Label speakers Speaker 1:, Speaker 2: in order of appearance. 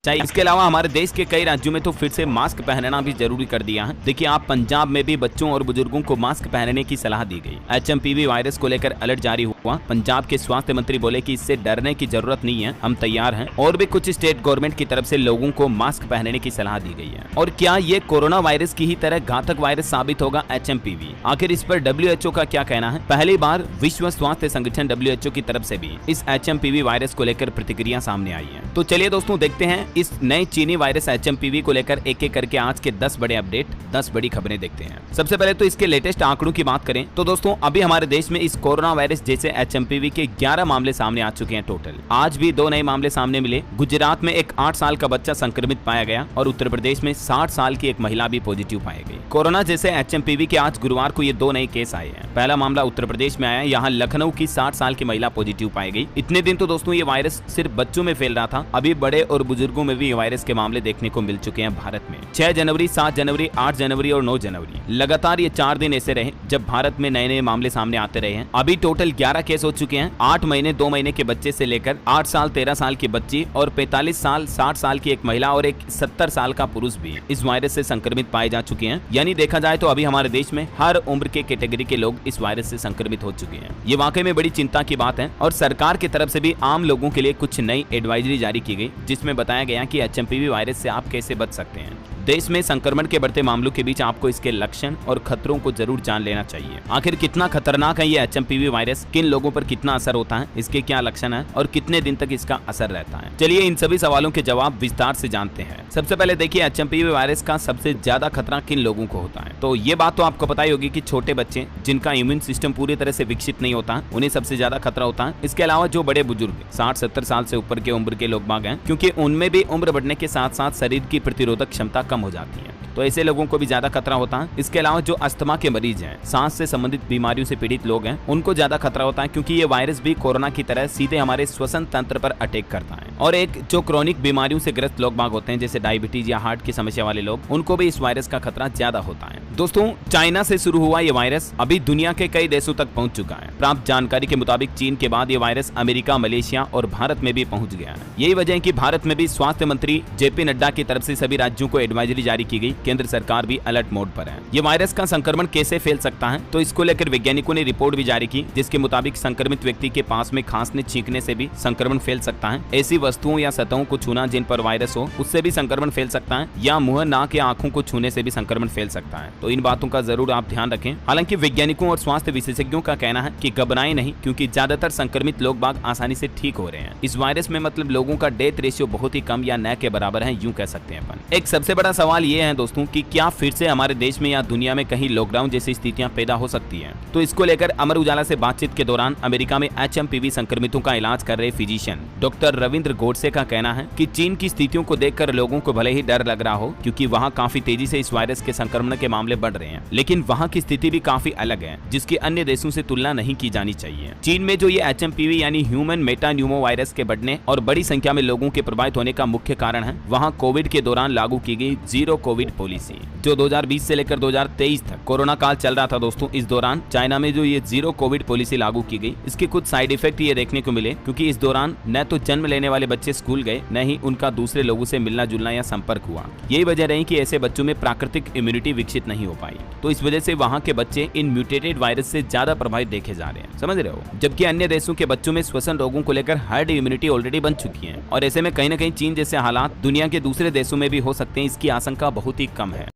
Speaker 1: चाहिए। इसके अलावा हमारे देश के कई राज्यों में तो फिर से मास्क पहनना भी जरूरी कर दिया है। देखिए आप पंजाब में भी बच्चों और बुजुर्गों को मास्क पहनने की सलाह दी गई। एचएमपीवी वायरस को लेकर अलर्ट जारी हुआ। पंजाब के स्वास्थ्य मंत्री बोले कि इससे डरने की जरूरत नहीं है, हम तैयार हैं। और भी कुछ स्टेट गवर्नमेंट की तरफ से लोगों को मास्क पहनने की सलाह दी गई है। और क्या ये कोरोना वायरस की ही तरह घातक वायरस साबित होगा एचएमपीवी? आखिर इस पर WHO का क्या कहना है? पहली बार विश्व स्वास्थ्य संगठन WHO की तरफ से भी इस एचएमपीवी वायरस को लेकर प्रतिक्रिया सामने आई है। तो चलिए दोस्तों देखते हैं इस नए चीनी वायरस एचएमपीवी को लेकर एक एक करके आज के 10 बड़े अपडेट, 10 बड़ी खबरें देखते हैं। सबसे पहले तो इसके लेटेस्ट आंकड़ों की बात करें तो दोस्तों अभी हमारे देश में इस कोरोना वायरस जैसे एचएमपीवी के 11 मामले सामने आ चुके हैं टोटल। आज भी 2 नए मामले सामने मिले। गुजरात में एक 8 साल का बच्चा संक्रमित पाया गया और उत्तर प्रदेश में 60 साल की एक महिला भी पॉजिटिव पाई गई। कोरोना जैसे एचएमपीवी के आज गुरुवार को ये 2 नए केस आए हैं। पहला मामला उत्तर प्रदेश में आया, यहाँ लखनऊ की 60 साल की महिला पॉजिटिव पाई गई। इतने दिन तो दोस्तों ये वायरस सिर्फ बच्चों में फैल रहा था, अभी बड़े और बुजुर्गों में भी ये वायरस के मामले देखने को मिल चुके हैं भारत में। 6 जनवरी, 7 जनवरी, 8 जनवरी और 9 जनवरी लगातार ये 4 दिन ऐसे रहे जब भारत में नए नए मामले सामने आते रहे हैं। अभी टोटल 11 केस हो चुके हैं। 8 महीने 2 महीने के बच्चे से लेकर 8 साल 13 साल की बच्ची और 45 साल 60 साल की एक महिला और एक 70 साल का पुरुष भी इस वायरस से संक्रमित पाए जा चुके हैं। यानी देखा जाए तो अभी हमारे देश में हर उम्र के कैटेगरी के लोग इस वायरस से संक्रमित हो चुके हैं। ये वाकई में बड़ी चिंता की बात है और सरकार की तरफ से भी आम लोगों के लिए कुछ नई एडवाइजरी जारी की गई, जिसमें बताया गया कि एचएमपीवी वायरस से आप कैसे बच सकते हैं। देश में संक्रमण के बढ़ते मामलों के बीच आपको इसके लक्षण और खतरों को जरूर जान लेना चाहिए। आखिर कितना खतरनाक है ये एचएमपीवी वायरस, किन लोगों पर कितना असर होता है, इसके क्या लक्षण है और कितने दिन तक इसका असर रहता है। चलिए इन सभी सवालों के जवाब विस्तार से जानते हैं। सबसे पहले देखिए एचएमपीवी वायरस का सबसे ज्यादा खतरा किन लोगों को होता है। तो ये बात तो आपको पता ही होगी कि छोटे बच्चे जिनका इम्यून सिस्टम पूरी तरह से विकसित नहीं होता, उन्हें सबसे ज्यादा खतरा होता है। इसके अलावा जो बड़े बुजुर्ग 60-70 साल से ऊपर के उम्र के लोग बाग हैं, क्योंकि उनमें भी उम्र बढ़ने के साथ साथ शरीर की प्रतिरोधक क्षमता कम हो जाती है, तो ऐसे लोगों को भी ज्यादा खतरा होता है। इसके अलावा जो अस्थमा के मरीज हैं, सांस से संबंधित बीमारियों से पीड़ित लोग हैं, उनको ज्यादा खतरा होता है, क्योंकि ये वायरस भी कोरोना की तरह सीधे हमारे श्वसन तंत्र पर अटैक करता है। और एक जो क्रोनिक बीमारियों से ग्रस्त लोग बाग होते हैं, जैसे डायबिटीज या हार्ट की समस्या वाले लोग, उनको भी इस वायरस का खतरा ज्यादा होता है। दोस्तों चाइना से शुरू हुआ ये वायरस अभी दुनिया के कई देशों तक पहुंच चुका है। प्राप्त जानकारी के मुताबिक चीन के बाद ये वायरस अमेरिका, मलेशिया और भारत में भी पहुंच गया है। यही वजह है कि भारत में भी स्वास्थ्य मंत्री JP नड्डा की तरफ से सभी राज्यों को एडवाइजरी जारी की गई। केंद्र सरकार भी अलर्ट मोड पर है। ये वायरस का संक्रमण कैसे फैल सकता है, तो इसको लेकर वैज्ञानिकों ने रिपोर्ट भी जारी की, जिसके मुताबिक संक्रमित व्यक्ति के पास में खांसने छींकने से भी संक्रमण फैल सकता है। ऐसी वस्तुओं या सतहों को छूना जिन पर वायरस हो, उससे भी संक्रमण फैल सकता है, या मुंह, नाक या आंखों को छूने से भी संक्रमण फैल सकता है। तो इन बातों का जरूर आप ध्यान रखें। हालांकि वैज्ञानिकों और स्वास्थ्य विशेषज्ञों का कहना है कि घबराएं नहीं, क्योंकि ज्यादातर संक्रमित लोग बाग आसानी से ठीक हो रहे हैं। इस वायरस में मतलब लोगों का डेथ रेशियो बहुत ही कम या न के बराबर है, यूं कह सकते हैं अपन। एक सबसे बड़ा सवाल ये है दोस्तों कि क्या फिर से हमारे देश में या दुनिया में कहीं लॉकडाउन जैसी स्थितियां पैदा हो सकती हैं। तो इसको लेकर अमर उजाला से बातचीत के दौरान अमेरिका में एचएमपीवी संक्रमितों का इलाज कर रहे फिजिशियन डॉक्टर रविंद्र गोडसे का कहना है कि चीन की स्थितियों को देखकर लोगों को भले ही डर लग रहा हो, क्योंकि वहां काफी तेजी से इस वायरस के संक्रमण के मामले बढ़ रहे हैं, लेकिन वहां की स्थिति भी काफी अलग है, जिसकी अन्य देशों से तुलना नहीं की जानी चाहिए। चीन में जो ये एचएमपीवी यानी ह्यूमन मेटान्यूमो वायरस के बढ़ने और बड़ी संख्या में लोगों के प्रभावित होने का मुख्य कारण है वहाँ कोविड के दौरान लागू की गई जीरो कोविड पॉलिसी, जो 2020 से लेकर 2023 तक कोरोना काल चल रहा था। दोस्तों इस दौरान चाइना में जो ये जीरो कोविड पॉलिसी लागू की गई, इसके कुछ साइड इफेक्ट ये देखने को मिले, क्योंकि इस दौरान न तो जन्म लेने वाले बच्चे स्कूल गए, न ही उनका दूसरे लोगों से मिलना जुलना या संपर्क हुआ। यही वजह रही कि ऐसे बच्चों में प्राकृतिक इम्यूनिटी विकसित नहीं हो पाई। तो इस वजह से वहाँ के बच्चे इन म्यूटेटेड वायरस से ज्यादा प्रभावित देखे जा रहे हैं, समझ रहे हो। जबकि अन्य देशों के बच्चों में श्वसन रोगों को लेकर हर्ड इम्यूनिटी ऑलरेडी बन चुकी है, और ऐसे में कहीं न कहीं चीन जैसे हालात दुनिया के दूसरे देशों में भी हो सकते हैं, इसकी आशंका बहुत ही कम है।